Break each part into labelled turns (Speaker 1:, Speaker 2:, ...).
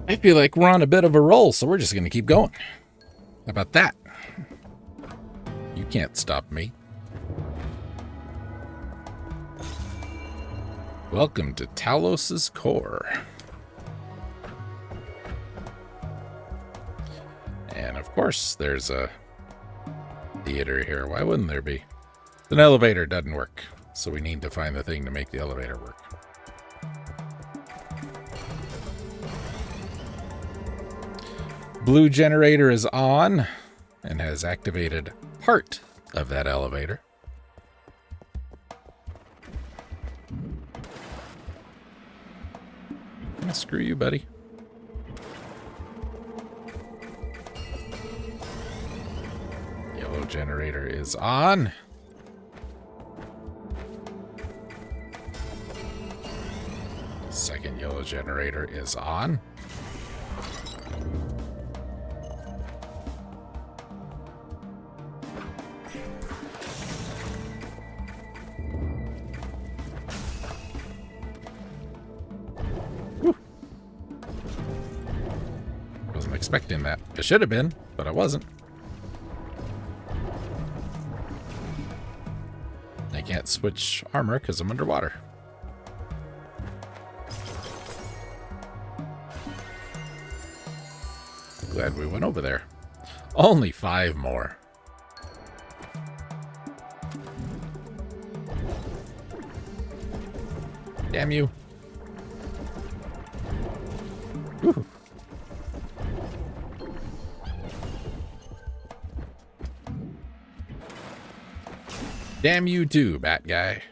Speaker 1: I feel like we're on a bit of a roll, so we're just going to keep going. How about that? You can't stop me. Welcome to Talos's Core. And of course, there's a theater here. Why wouldn't there be? An elevator doesn't work, so we need to find the thing to make the elevator work. Blue generator is on and has activated part of that elevator. Screw you, buddy. Yellow generator is on. Second yellow generator is on. Wasn't expecting that. It should have been, but I wasn't. I can't switch armor because I'm underwater. Glad we went over there. Only 5 more. Damn you. Woo. Damn you too, bat guy.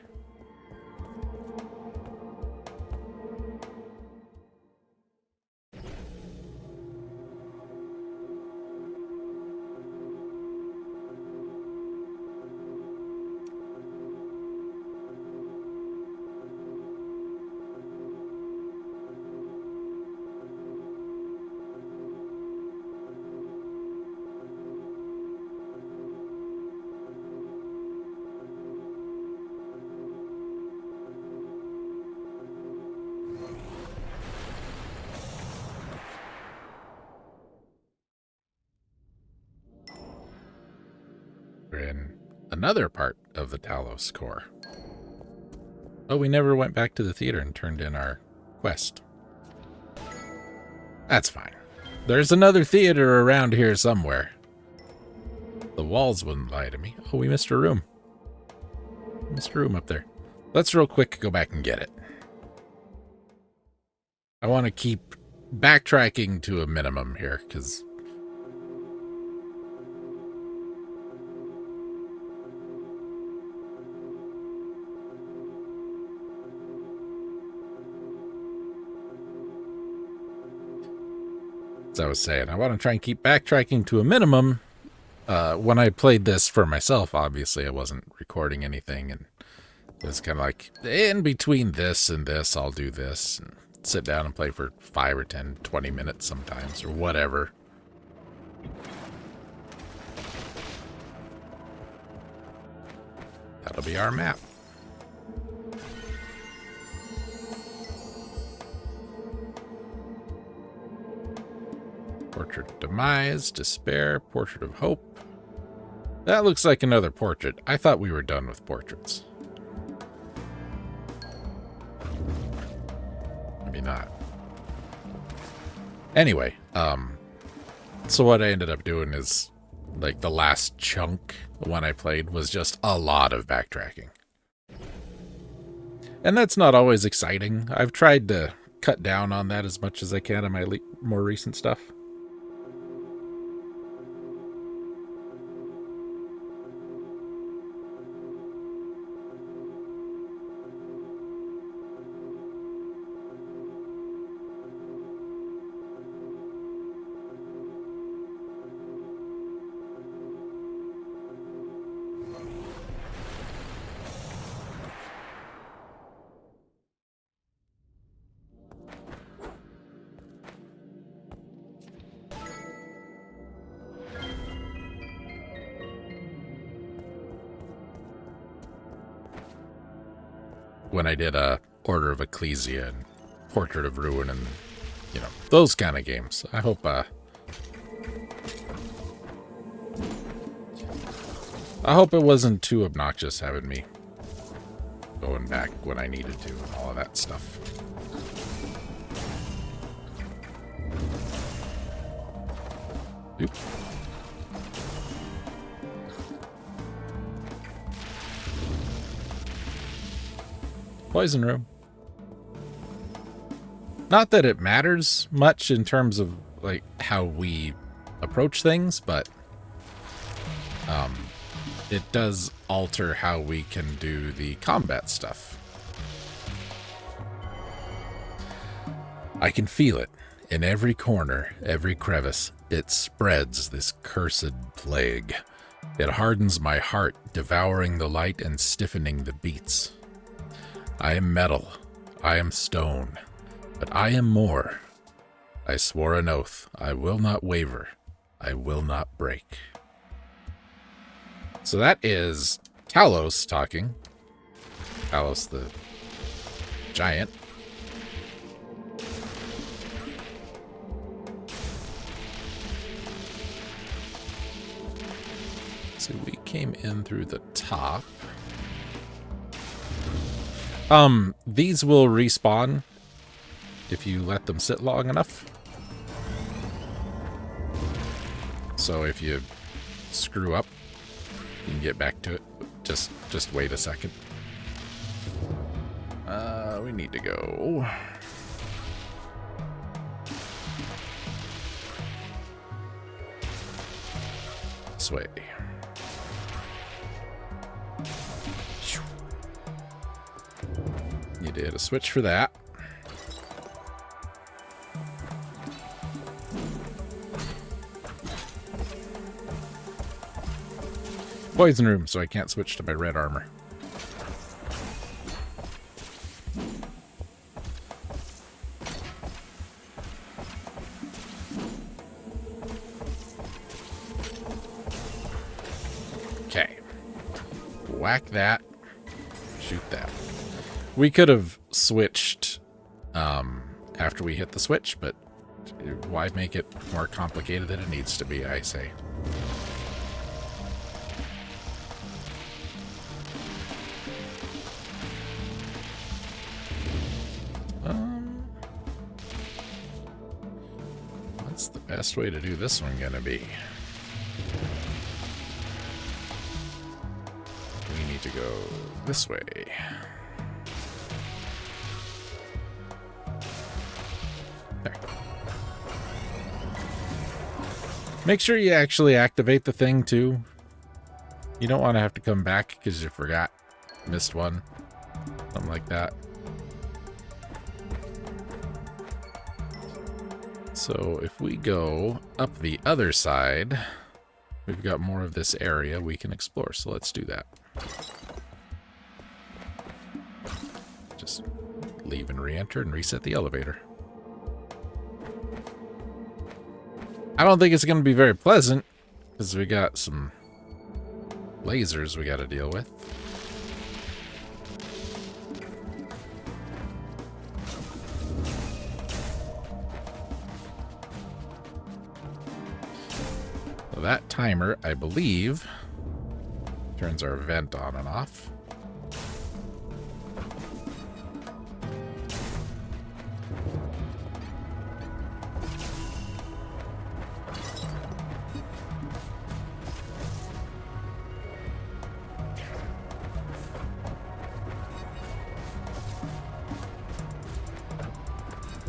Speaker 1: We're in another part of the Talos core. Oh, we never went back to the theater and turned in our quest. That's fine. There's another theater around here somewhere. The walls wouldn't lie to me. Oh, we missed a room. Missed a room up there. Let's real quick go back and get it. I want to keep backtracking to a minimum here, because as I was saying, I want to try and keep backtracking to a minimum. When I played this for myself, obviously I wasn't recording anything, and it was kind of like, in between this and this, I'll do this, and sit down and play for 5 or 10, 20 minutes sometimes, or whatever. That'll be our map. Portrait of Demise, Despair, Portrait of Hope. That looks like another portrait. I thought we were done with portraits. Maybe not. Anyway, so what I ended up doing is, like, the last chunk, the one I played, was just a lot of backtracking. And that's not always exciting. I've tried to cut down on that as much as I can in my more recent stuff. When I did Order of Ecclesia and Portrait of Ruin and You know, those kind of games. I hope it wasn't too obnoxious having me going back when I needed to and all of that stuff. Oop. Poison room. Not that it matters much in terms of like how we approach things, but it does alter how we can do the combat stuff. I can feel it in every corner, every crevice. It spreads, this cursed plague. It hardens my heart, devouring the light and stiffening the beats. I am metal, I am stone, but I am more. I swore an oath, I will not waver, I will not break. So that is Talos talking. Talos the giant. So we came in through the top. These will respawn if you let them sit long enough. So if you screw up, you can get back to it. Just wait a second. We need to go this way. Need to hit a switch for that. Poison room, so I can't switch to my red armor. Okay. Whack that. Shoot that. We could have switched after we hit the switch, but why make it more complicated than it needs to be, I say. What's the best way to do this one gonna be? We need to go this way. There. Make sure you actually activate the thing too. You don't want to have to come back because you forgot. Missed one. Something like that. So if we go up the other side, we've got more of this area we can explore. So let's do that. Just leave and re-enter and reset the elevator. I don't think it's going to be very pleasant because we got some lasers we got to deal with. So that timer, I believe, turns our vent on and off.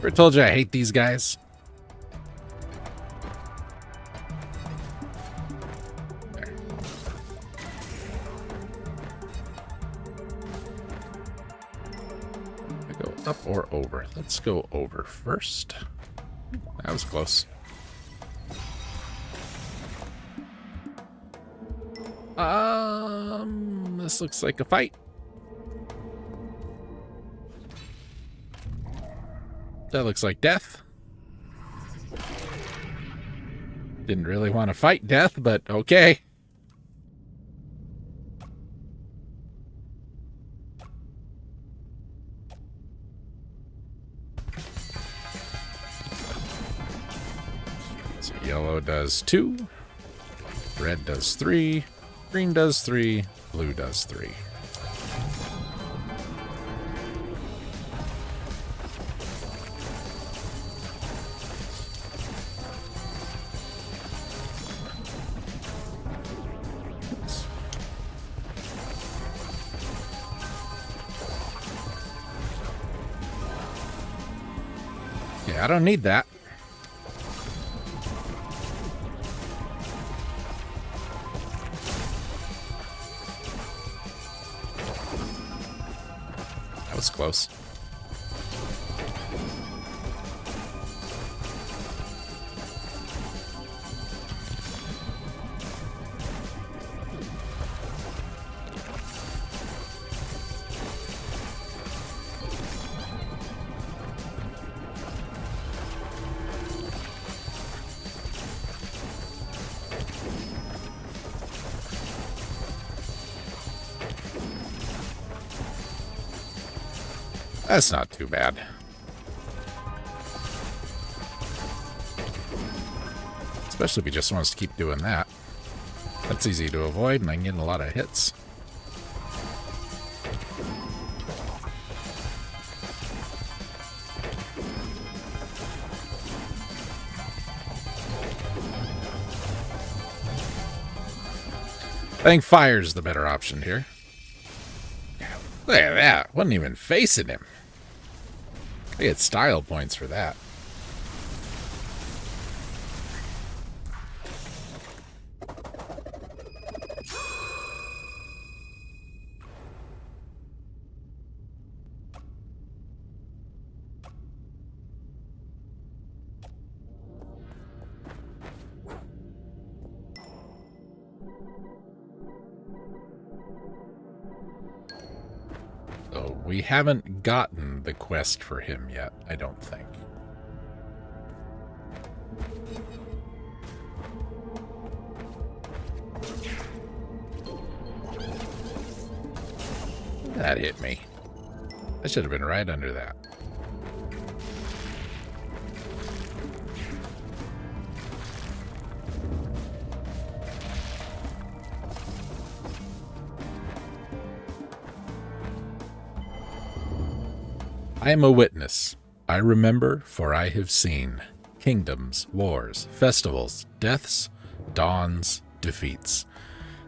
Speaker 1: I told you I hate these guys. There. I go up or over? Let's go over first. That was close. This looks like a fight. That looks like death. Didn't really want to fight death, but okay. So yellow does 2, red does 3, green does 3, blue does 3. Yeah, I don't need that. That was close. That's not too bad. Especially if he just wants to keep doing that. That's easy to avoid, and I can get a lot of hits. I think fire's the better option here. Look at that. Wasn't even facing him. I get style points for that. So we haven't gotten the quest for him yet, I don't think. That hit me. I should have been right under that. I am a witness. I remember, for I have seen kingdoms, wars, festivals, deaths, dawns, defeats.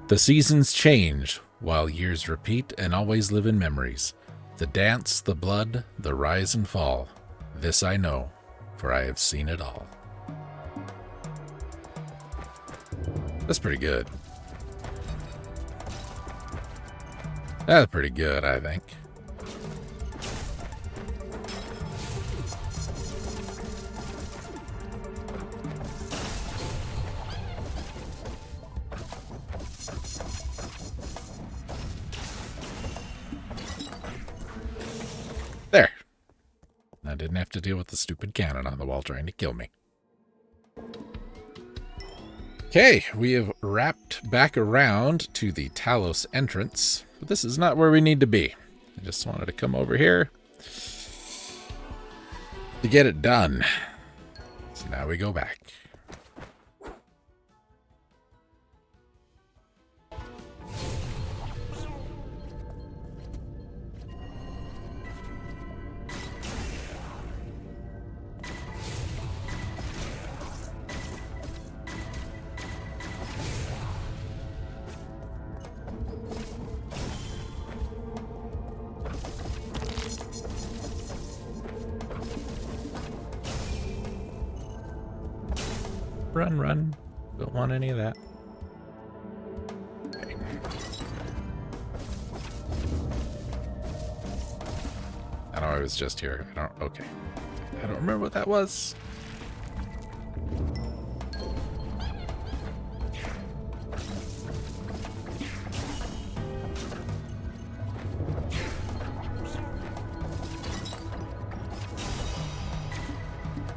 Speaker 1: The seasons change, while years repeat and always live in memories. The dance, the blood, the rise and fall. This I know, for I have seen it all. That's pretty good. That's pretty good, I think. There. I didn't have to deal with the stupid cannon on the wall trying to kill me. Okay, we have wrapped back around to the Talos entrance, but this is not where we need to be. I just wanted to come over here to get it done. So now we go back. Run, run. Don't want any of that. Okay. I know I was just here. Okay. I don't remember what that was.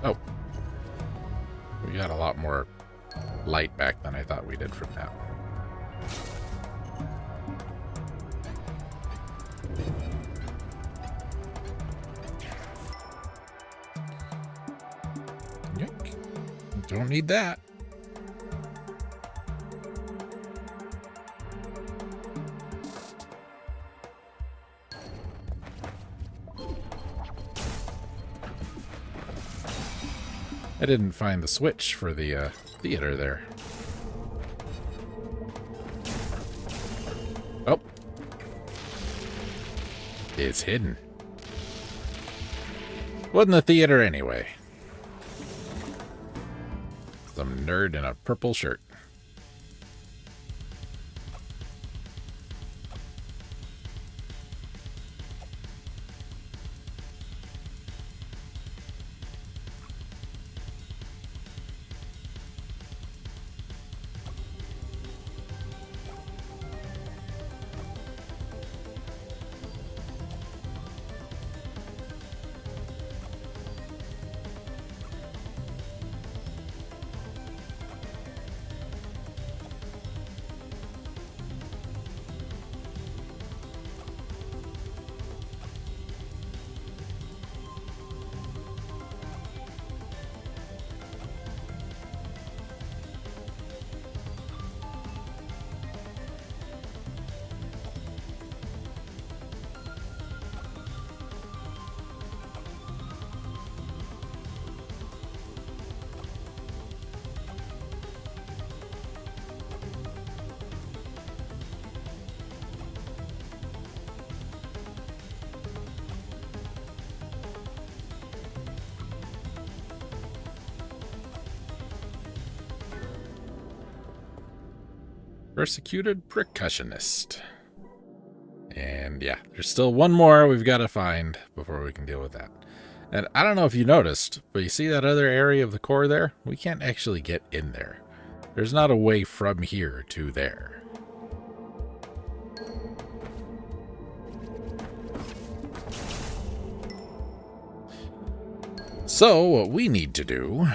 Speaker 1: Oh. We got a lot more light back than I thought we did from that. Yoink. Don't need that. I didn't find the switch for the theater there. Oh. It's hidden. Wasn't the theater anyway. Some nerd in a purple shirt. Persecuted percussionist. And yeah, there's still one more we've got to find before we can deal with that. And I don't know if you noticed, but you see that other area of the core there? We can't actually get in there. There's not a way from here to there. So what we need to do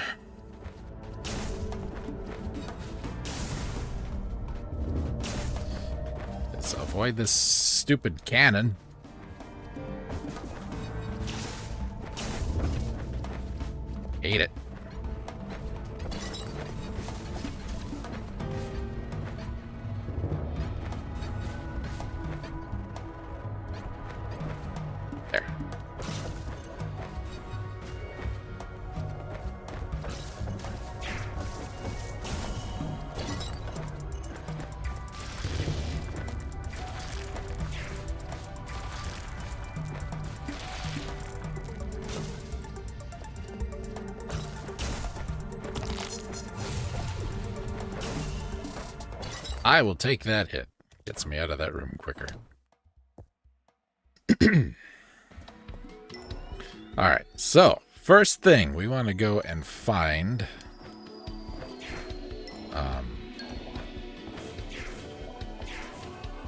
Speaker 1: is avoid this stupid cannon. Hate it. There. I will take that hit. Gets me out of that room quicker. Alright, so first thing, we want to go and find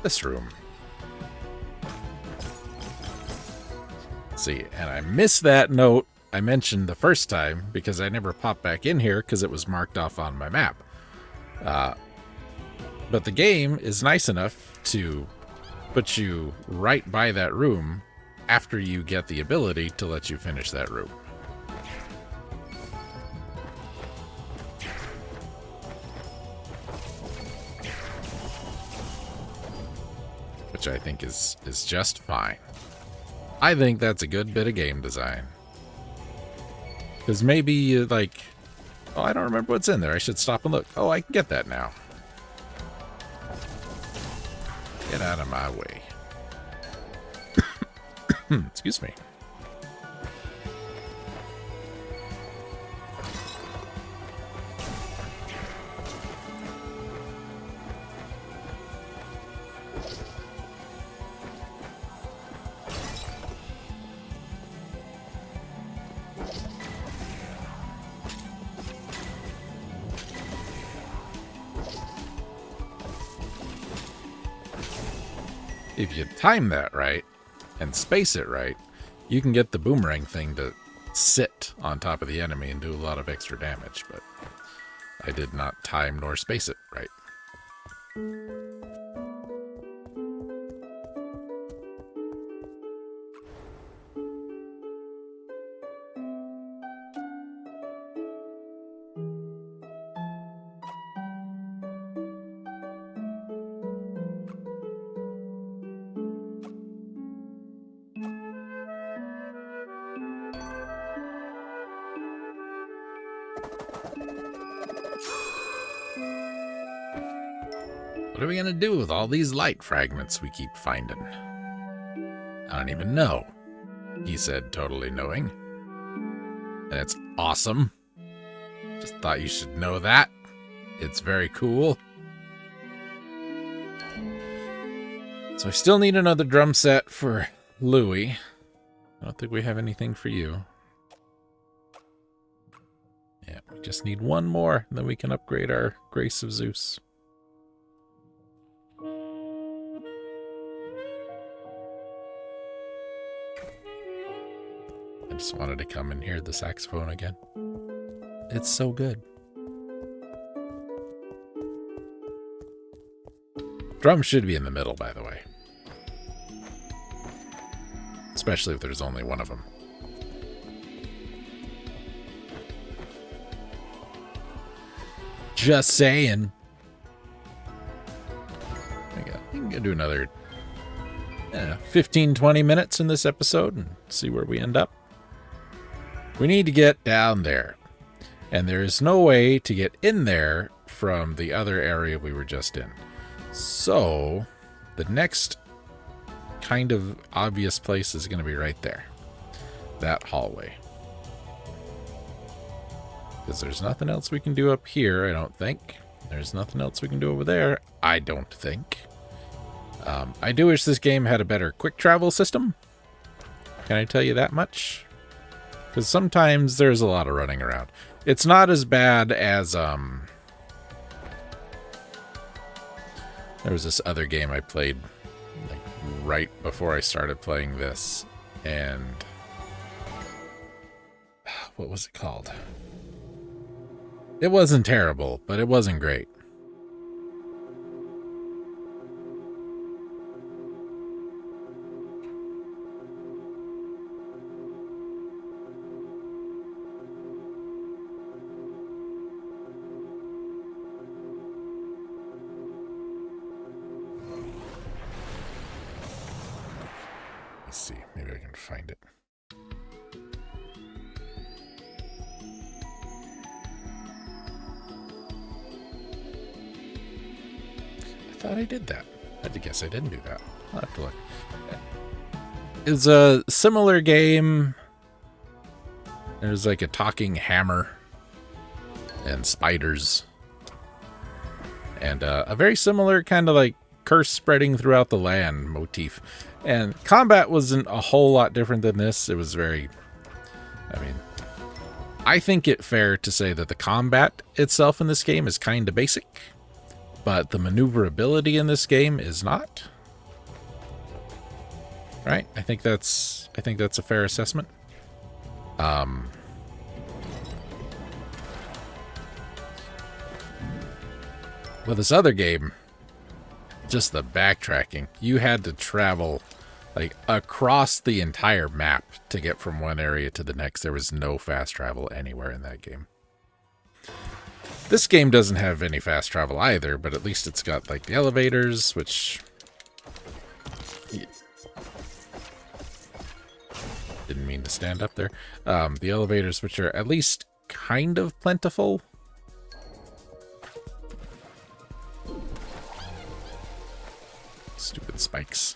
Speaker 1: this room. See, and I missed that note I mentioned the first time because I never popped back in here because it was marked off on my map. But the game is nice enough to put you right by that room after you get the ability to let you finish that room. Which I think is just fine. I think that's a good bit of game design. Because maybe, like, oh, I don't remember what's in there. I should stop and look. Oh, I get that now. Get out of my way. Excuse me. If you time that right and space it right, you can get the boomerang thing to sit on top of the enemy and do a lot of extra damage, but I did not time nor space it right. What are we gonna do with all these light fragments we keep finding? I don't even know, he said, totally knowing. And it's awesome. Just thought you should know that. It's very cool. So I still need another drum set for Louie. I don't think we have anything for you. Yeah, we just need one more, and then we can upgrade our Grace of Zeus. I just wanted to come and hear the saxophone again. It's so good. Drums should be in the middle, by the way. Especially if there's only one of them. Just saying. We can go do another 15, 20 minutes in this episode and see where we end up. We need to get down there. And there is no way to get in there from the other area we were just in. So, the next kind of obvious place is going to be right there. That hallway. Because there's nothing else we can do up here, I don't think. There's nothing else we can do over there, I don't think. I do wish this game had a better quick travel system. Can I tell you that much? Because sometimes there's a lot of running around. It's not as bad as, there was this other game I played like right before I started playing this, and what was it called? It wasn't terrible, but it wasn't great. Let's see, maybe I can find it. I thought I did that. I had to guess I didn't do that. I'll have to look. It's a similar game. There's like a talking hammer and spiders. And a very similar kind of like curse spreading throughout the land motif. And combat wasn't a whole lot different than this. It was very, I mean, I think it fair to say that the combat itself in this game is kind of basic, but the maneuverability in this game is not. Right? I think that's a fair assessment. With this other game, just the backtracking, you had to travel like across the entire map to get from one area to the next. There was no fast travel anywhere in that game. This game doesn't have any fast travel either, but at least it's got like the elevators, which didn't mean to stand up there. The elevators, which are at least kind of plentiful. Stupid spikes.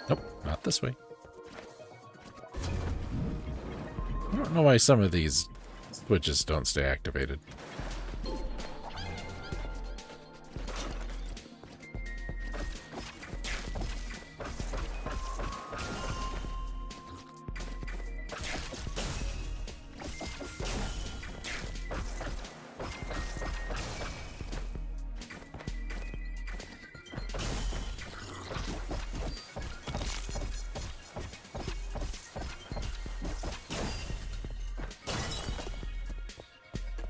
Speaker 1: Nope, not this way. I don't know why some of these switches don't stay activated.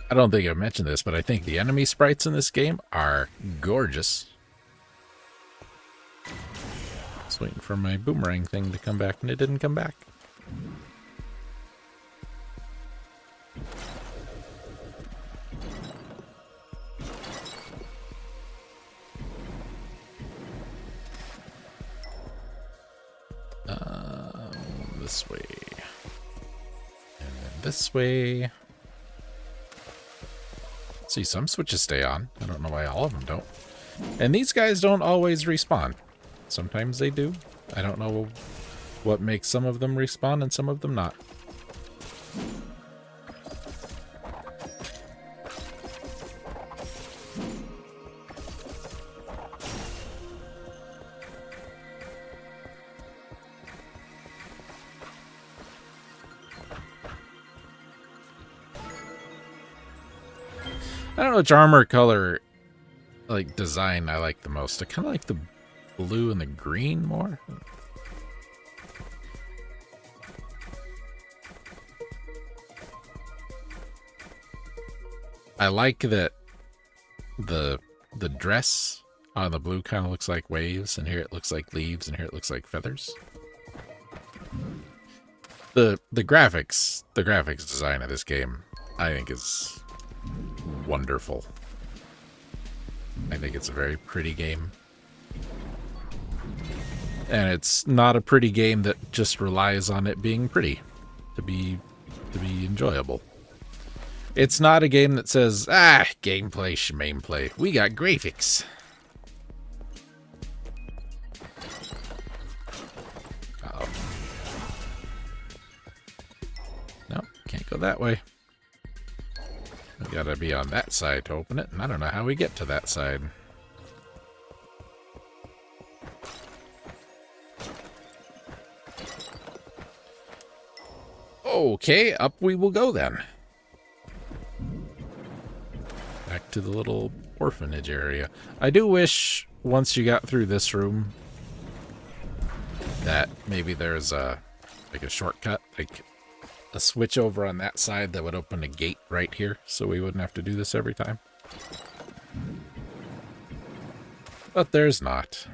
Speaker 1: I don't think I've mentioned this, but I think the enemy sprites in this game are gorgeous. Just waiting for my boomerang thing to come back, and it didn't come back. This way. And then this way. See, some switches stay on. I don't know why all of them don't. And these guys don't always respawn. Sometimes they do. I don't know what makes some of them respawn and some of them not. I don't know which armor color, like, design I like the most. I kind of like the blue and the green more. I like that the dress on the blue kind of looks like waves, and here it looks like leaves, and here it looks like feathers. The graphics design of this game, I think, is wonderful. I think it's a very pretty game. And it's not a pretty game that just relies on it being pretty to be enjoyable. It's not a game that says, gameplay, shmameplay. We got graphics. Uh-oh. Nope, can't go that way. We gotta be on that side to open it, and I don't know how we get to that side. Okay, up we will go then. Back to the little orphanage area. I do wish, once you got through this room, that maybe there's a shortcut, like a switch over on that side that would open a gate right here, so we wouldn't have to do this every time. But there's not.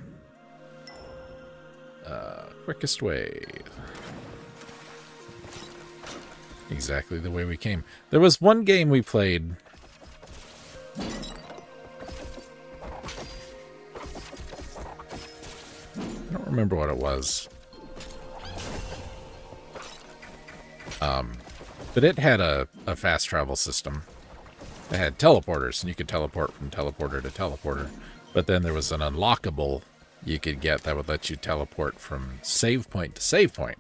Speaker 1: Quickest way. Exactly the way we came. There was one game we played. I don't remember what it was. But it had a fast travel system. It had teleporters, and you could teleport from teleporter to teleporter. But then there was an unlockable you could get that would let you teleport from save point to save point.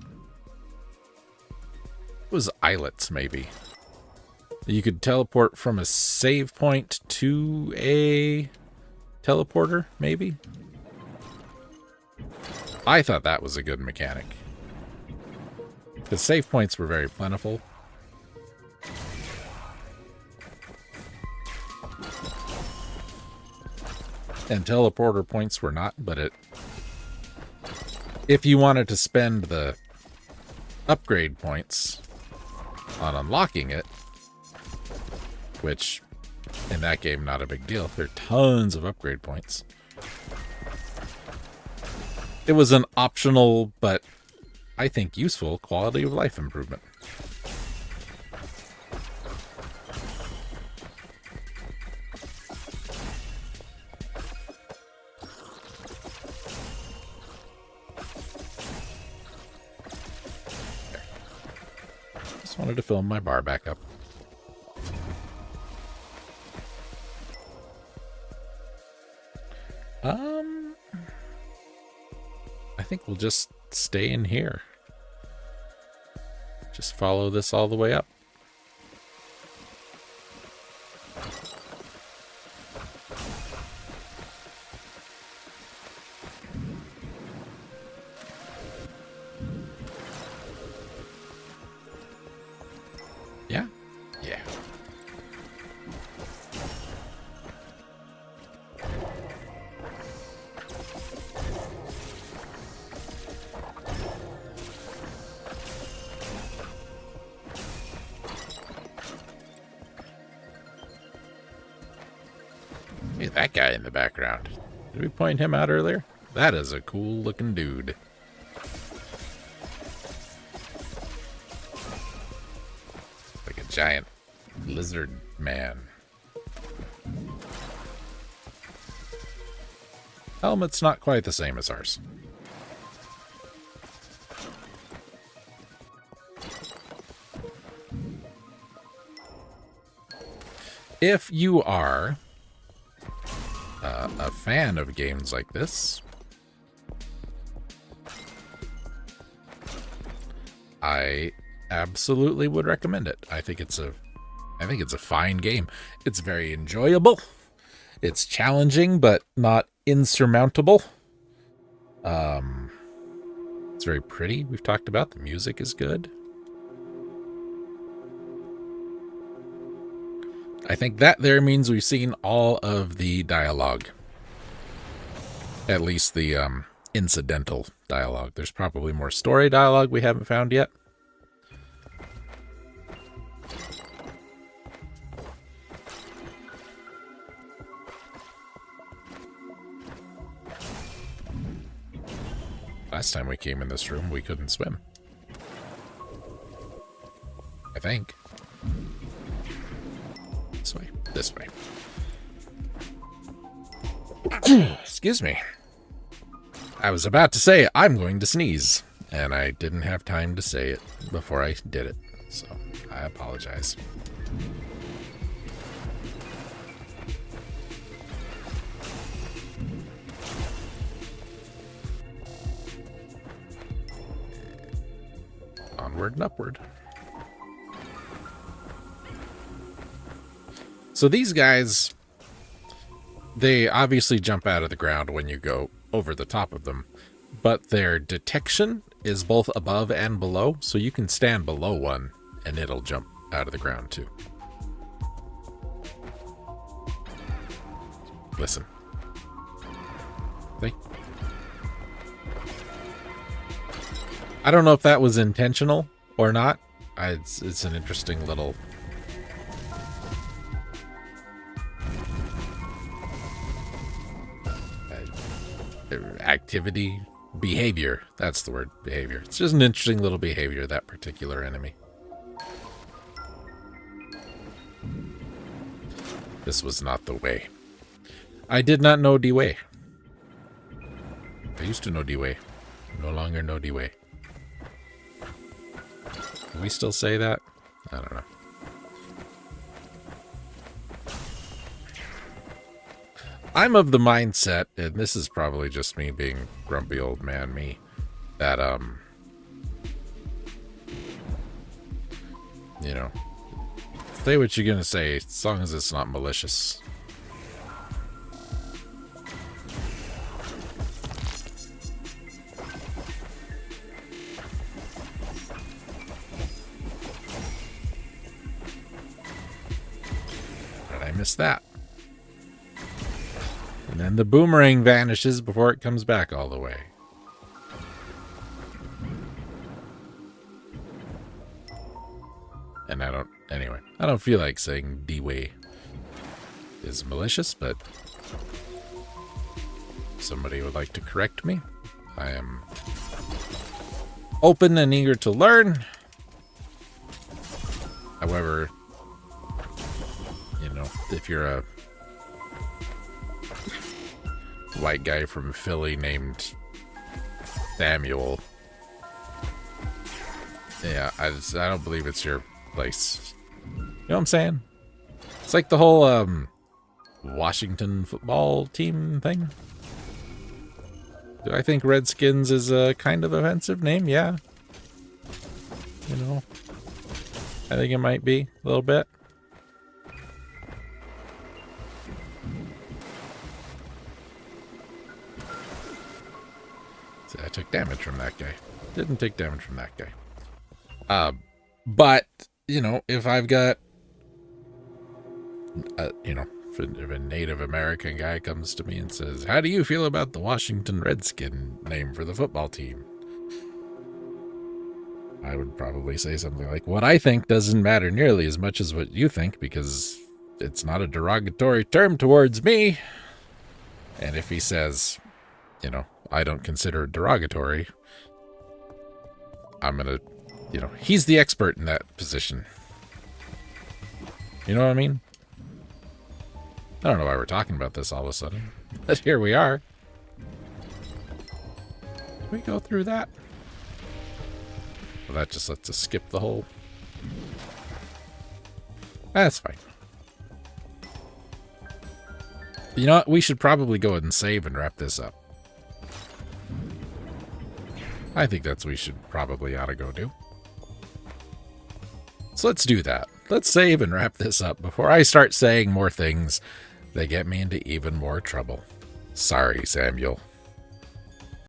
Speaker 1: It was islets, maybe. You could teleport from a save point to a teleporter, maybe? I thought that was a good mechanic. The save points were very plentiful. And teleporter points were not, but if you wanted to spend the upgrade points on unlocking it, which in that game, not a big deal. There are tons of upgrade points. It was an optional, but I think useful quality of life improvement. Just wanted to fill my bar back up. I think we'll just stay in here. Just follow this all the way up. Yeah? Yeah. Hey, that guy in the background. Did we point him out earlier? That is a cool looking dude. Like a giant lizard man. Helmet's not quite the same as ours. if you are a fan of games like this, I absolutely would recommend it. I think it's a fine game. It's very enjoyable. It's challenging, but not insurmountable. It's very pretty. We've talked about the music is good. I think that there means we've seen all of the dialogue. At least the incidental dialogue. There's probably more story dialogue we haven't found yet. Last time we came in this room, we couldn't swim. I think. This way. This way. Excuse me. I was about to say, I'm going to sneeze. And I didn't have time to say it before I did it. So, I apologize. Onward and upward. So these guys, they obviously jump out of the ground when you go over the top of them, but their detection is both above and below, so you can stand below one and it'll jump out of the ground too. Listen. See? I don't know if that was intentional or not. It's an interesting little activity, behavior. That's the word, behavior. It's just an interesting little behavior, that particular enemy. This was not the way. I did not know the way. I used to know the way. No longer know the way. Can we still say that? I don't know. I'm of the mindset, and this is probably just me being grumpy old man me, that, you know, say what you're gonna say, as long as it's not malicious. Did I miss that? And then the boomerang vanishes before it comes back all the way. And I don't feel like saying D-way is malicious, but if somebody would like to correct me, I am open and eager to learn. However, you know, if you're a white guy from Philly named Samuel, yeah, I don't believe it's your place. You know what I'm saying? It's like the whole Washington football team thing. Do I think Redskins is a kind of offensive name? Yeah. You know, I think it might be a little bit. See, I took damage from that guy. Didn't take damage from that guy. But, you know, if I've got, you know, if a Native American guy comes to me and says, how do you feel about the Washington Redskin name for the football team? I would probably say something like, what I think doesn't matter nearly as much as what you think, because it's not a derogatory term towards me. And if he says, you know, I don't consider it derogatory, I'm gonna, you know, he's the expert in that position. You know what I mean? I don't know why we're talking about this all of a sudden, but here we are. Can we go through that? Well, that just lets us skip the whole... That's fine. You know what? We should probably go ahead and save and wrap this up. I think that's what we should probably ought to go do. So let's do that. Let's save and wrap this up before I start saying more things that get me into even more trouble. Sorry, Samuel.